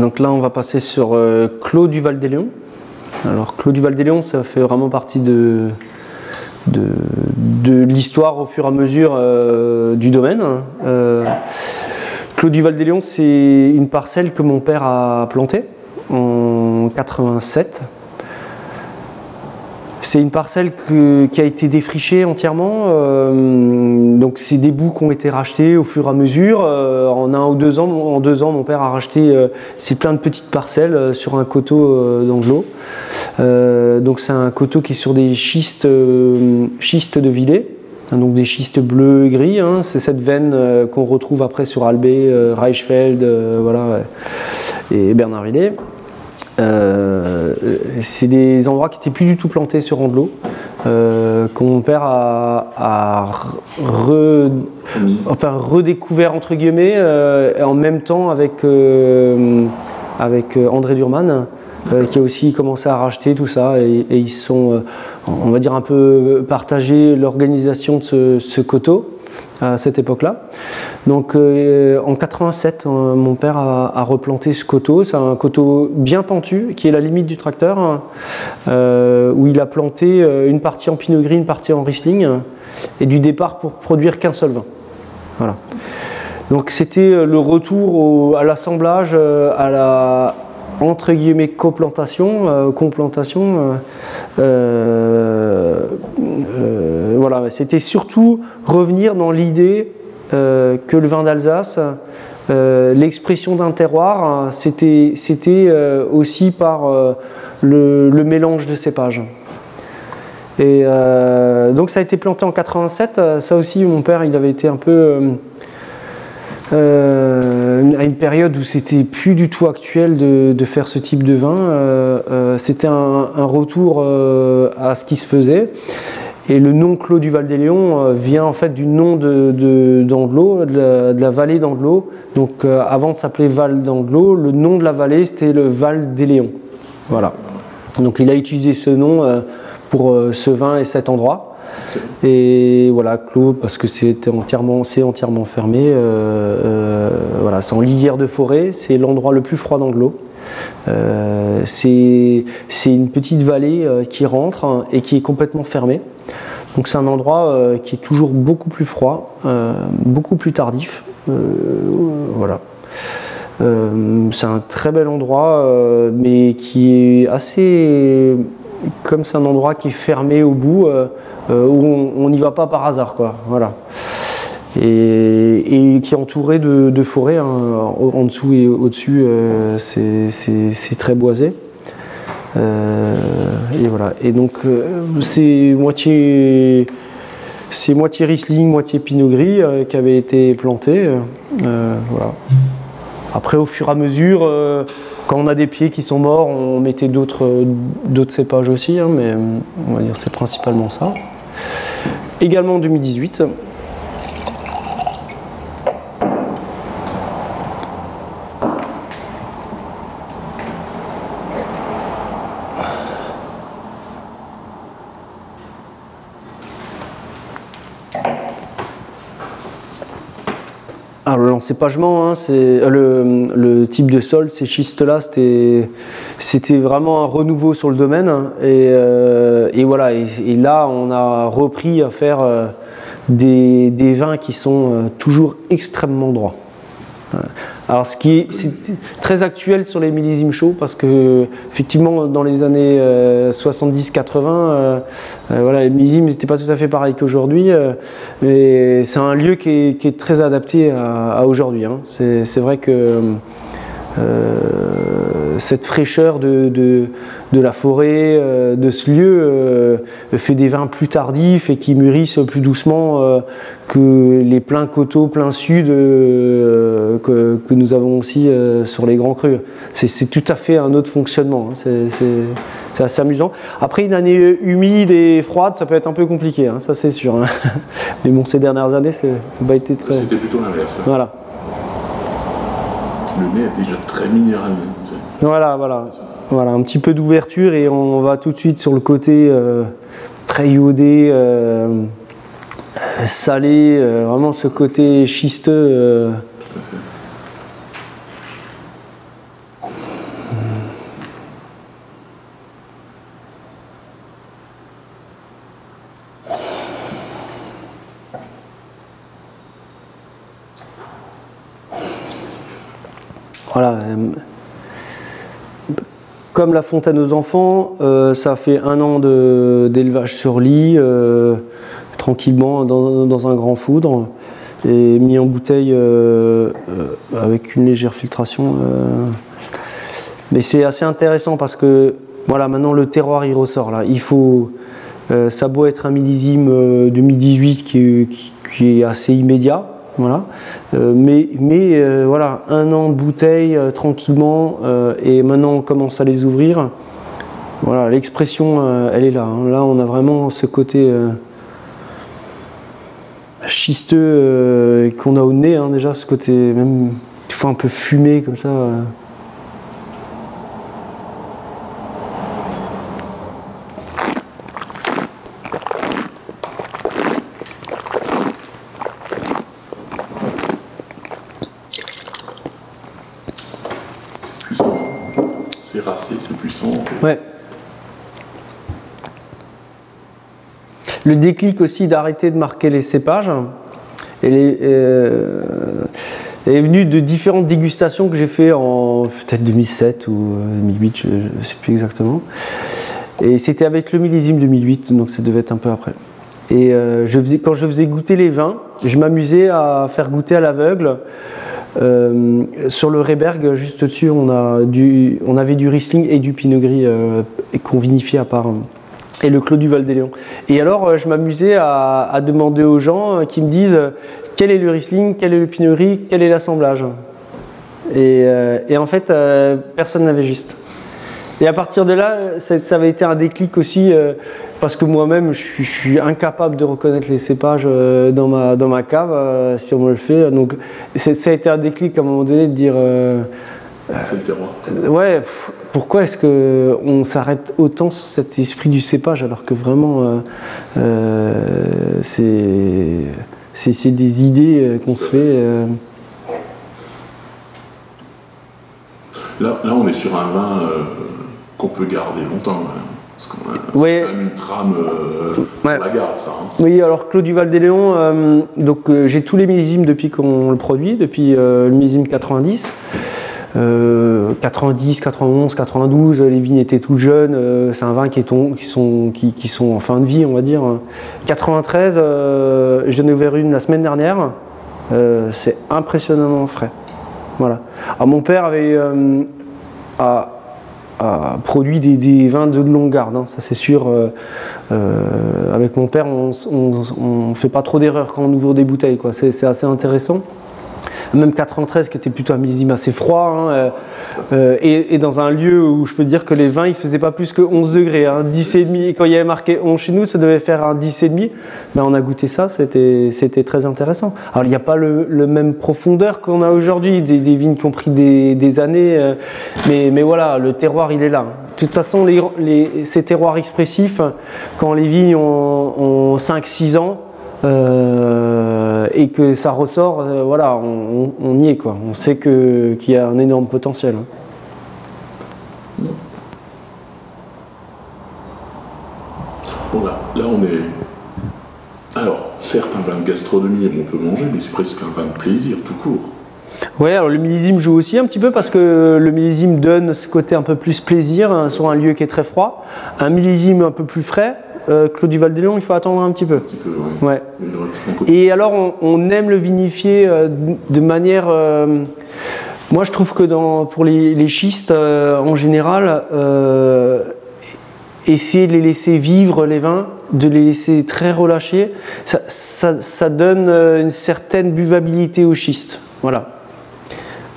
Donc là, on va passer sur Clos du Val-des-Lions. Alors, Clos du Val-des-Lions, ça fait vraiment partie de l'histoire au fur et à mesure du domaine. Clos du Val-des-Lions, c'est une parcelle que mon père a plantée en 87. C'est une parcelle qui a été défrichée entièrement, donc c'est des bouts qui ont été rachetés au fur et à mesure. En 1 ou 2 ans, mon père a racheté c'est plein de petites parcelles sur un coteau d'Anglo. Donc c'est un coteau qui est sur des schistes de Villers, donc des schistes bleus et gris. Hein. C'est cette veine qu'on retrouve après sur Albé, Reichfeld, voilà, et Bernard-Villet. C'est des endroits qui n'étaient plus du tout plantés sur Andlo, que mon père a redécouvert entre guillemets, en même temps avec André Durman, qui a aussi commencé à racheter tout ça, et ils sont, on va dire, un peu partagé l'organisation de ce coteau à cette époque-là. Donc en 87, mon père a replanté ce coteau. C'est un coteau bien pentu, qui est la limite du tracteur, où il a planté une partie en Pinot Gris, une partie en Riesling, et du départ pour produire qu'un seul vin. Voilà. Donc c'était le retour à l'assemblage, à la entre guillemets complantation, voilà, c'était surtout revenir dans l'idée que le vin d'Alsace, l'expression d'un terroir, c'était aussi par le mélange de cépages. Et donc ça a été planté en 87. Ça aussi, mon père, il avait été un peu à une période où c'était plus du tout actuel de faire ce type de vin. C'était un retour à ce qui se faisait. Et le nom Clos du Val-des-Lions vient en fait du nom d'Andlo, de la vallée d'Andlo. Donc avant de s'appeler Val d'Andlo, le nom de la vallée c'était le Val des Lions. Voilà. Donc il a utilisé ce nom pour ce vin et cet endroit. Et voilà, Clos parce que c'est entièrement fermé. Voilà, c'est en lisière de forêt, c'est l'endroit le plus froid d'Andlo. C'est une petite vallée qui rentre et qui est complètement fermée. Donc c'est un endroit qui est toujours beaucoup plus froid, beaucoup plus tardif. Voilà. C'est un très bel endroit, mais qui est assez... Comme c'est un endroit qui est fermé au bout, où on n'y va pas par hasard, quoi. Voilà. Et qui est entouré de forêts, hein, en dessous et au-dessus, c'est très boisé. Et voilà. Et donc c'est moitié Riesling, moitié Pinot Gris qui avait été planté. Voilà. Après, au fur et à mesure, quand on a des pieds qui sont morts, on mettait d'autres cépages aussi, hein, mais on va dire c'est principalement ça. Également en 2018. Alors l'encépagement, hein, le type de sol, ces schistes-là, c'était vraiment un renouveau sur le domaine. Et voilà, et là on a repris à faire des vins qui sont toujours extrêmement droits. Alors c'est très actuel sur les millésimes chauds parce que effectivement dans les années 70-80, voilà, les millésimes n'étaient pas tout à fait pareils qu'aujourd'hui, mais c'est un lieu qui est très adapté à aujourd'hui. Hein. C'est vrai que cette fraîcheur de la forêt, de ce lieu, fait des vins plus tardifs et qui mûrissent plus doucement que les pleins coteaux, plein sud que nous avons aussi sur les grands crus. C'est tout à fait un autre fonctionnement, hein. C'est assez amusant. Après une année humide et froide, ça peut être un peu compliqué, hein, ça c'est sûr. Hein. Mais bon, ces dernières années, ça n'a pas été très... C'était plutôt l'inverse. Voilà. Le nez est déjà très minéral. Voilà, un petit peu d'ouverture et on va tout de suite sur le côté très iodé, salé, vraiment ce côté schisteux. Tout à fait. Voilà. Comme la fontaine aux enfants, ça fait 1 an d'élevage sur lit, tranquillement dans un grand foudre, et mis en bouteille avec une légère filtration. Mais c'est assez intéressant parce que voilà, maintenant le terroir il ressort là. Il faut, ça a beau être un millésime 2018 qui est assez immédiat. Voilà. Mais voilà, 1 an de bouteille tranquillement, et maintenant on commence à les ouvrir. Voilà, l'expression elle est là. Hein. Là on a vraiment ce côté schisteux qu'on a au nez, hein, déjà, ce côté même des fois un peu fumé comme ça. C'est racé, c'est puissant. Ouais. Le déclic aussi d'arrêter de marquer les cépages, elle est venu de différentes dégustations que j'ai fait en peut-être 2007 ou 2008, je ne sais plus exactement. Et c'était avec le millésime 2008, donc ça devait être un peu après. Et quand je faisais goûter les vins, je m'amusais à faire goûter à l'aveugle. Sur le Rehberg, juste au-dessus, on avait du Riesling et du Pinot Gris qu'on vinifiait à part, et le Clos du Val-d'Éléon. Et alors, je m'amusais à demander aux gens qui me disent quel est le Riesling, quel est le Pinot Gris, quel est l'assemblage. Et en fait, personne n'avait juste. Et à partir de là, ça avait été un déclic aussi, parce que moi-même, je suis incapable de reconnaître les cépages dans ma cave, si on me le fait. Donc, ça a été un déclic à un moment donné de dire... c'est le terroir. Ouais, pourquoi est-ce qu'on s'arrête autant sur cet esprit du cépage, alors que vraiment, c'est des idées qu'on se fait... Là, on est sur un vin qu'on peut garder longtemps. Parce qu'on a quand même une trame pour la garde, ça. Hein. Oui, alors Clos du Val-d'Éléon, donc j'ai tous les millésimes depuis qu'on le produit, depuis le millésime 90. 90, 91, 92, les vignes étaient toutes jeunes, c'est un vin qui sont en fin de vie, on va dire. 93, j'en ai ouvert une la semaine dernière, c'est impressionnamment frais. Voilà. Alors, mon père avait a produit des vins de longue garde, hein, ça c'est sûr. Avec mon père, on ne fait pas trop d'erreurs quand on ouvre des bouteilles, quoi. C'est assez intéressant. Même 93 qui était plutôt un millésime assez froid, hein, et dans un lieu où je peux dire que les vins ils faisaient pas plus que 11 degrés, hein, 10,5, et quand il y avait marqué 11 chez nous ça devait faire un 10,5, mais on a goûté ça, c'était très intéressant. Alors il n'y a pas le même profondeur qu'on a aujourd'hui, des vignes qui ont pris des années, mais voilà, le terroir il est là. De toute façon ces terroirs expressifs, quand les vignes ont 5-6 ans, et que ça ressort, voilà, on y est, quoi. On sait qu'il y a un énorme potentiel. Bon là on est... Alors, certes un vin de gastronomie, on peut manger, mais c'est presque un vin de plaisir, tout court. Ouais, alors le millésime joue aussi un petit peu parce que le millésime donne ce côté un peu plus plaisir, hein, sur un lieu qui est très froid. Un millésime un peu plus frais, Clos du Val-d'Éléon, il faut attendre un petit peu. Ouais. Et alors, on aime le vinifier de manière... moi, je trouve que pour les schistes, en général, essayer de les laisser vivre, les vins, de les laisser très relâchés, ça donne une certaine buvabilité au schiste. Voilà.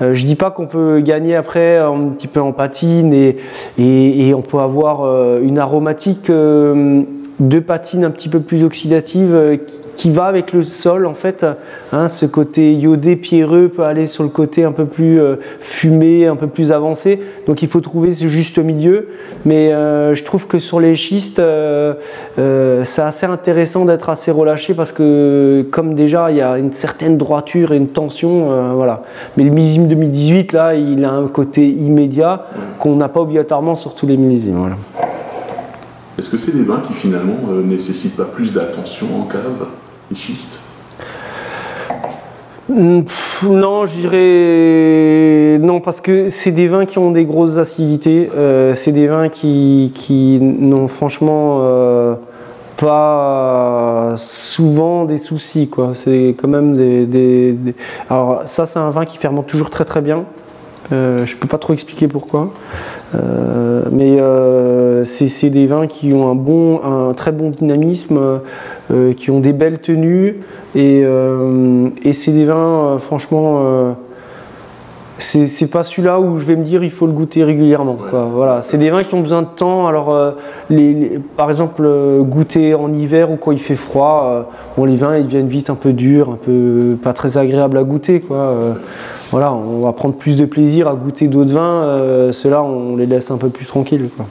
Je dis pas qu'on peut gagner après un petit peu en patine et on peut avoir une aromatique de patine un petit peu plus oxydative qui va avec le sol en fait, hein, ce côté iodé pierreux peut aller sur le côté un peu plus fumé, un peu plus avancé, donc il faut trouver ce juste milieu, mais je trouve que sur les schistes c'est assez intéressant d'être assez relâché parce que comme déjà il y a une certaine droiture et une tension, voilà. Mais le millésime 2018 là il a un côté immédiat qu'on n'a pas obligatoirement sur tous les millésimes, voilà. Est-ce que c'est des vins qui finalement nécessitent pas plus d'attention en cave, les schistes? Non, je dirais non, parce que c'est des vins qui ont des grosses acidités. C'est des vins qui n'ont franchement pas souvent des soucis, quoi. C'est quand même Alors ça, c'est un vin qui fermente toujours très très bien. Je peux pas trop expliquer pourquoi, mais c'est des vins qui ont un très bon dynamisme, qui ont des belles tenues, et c'est des vins franchement, c'est pas celui-là où je vais me dire il faut le goûter régulièrement, quoi. Voilà, c'est des vins qui ont besoin de temps. Alors par exemple, goûter en hiver ou quand il fait froid, bon, les vins ils deviennent vite un peu durs, un peu pas très agréables à goûter, quoi. Voilà, on va prendre plus de plaisir à goûter d'autres vins, ceux-là on les laisse un peu plus tranquilles, quoi.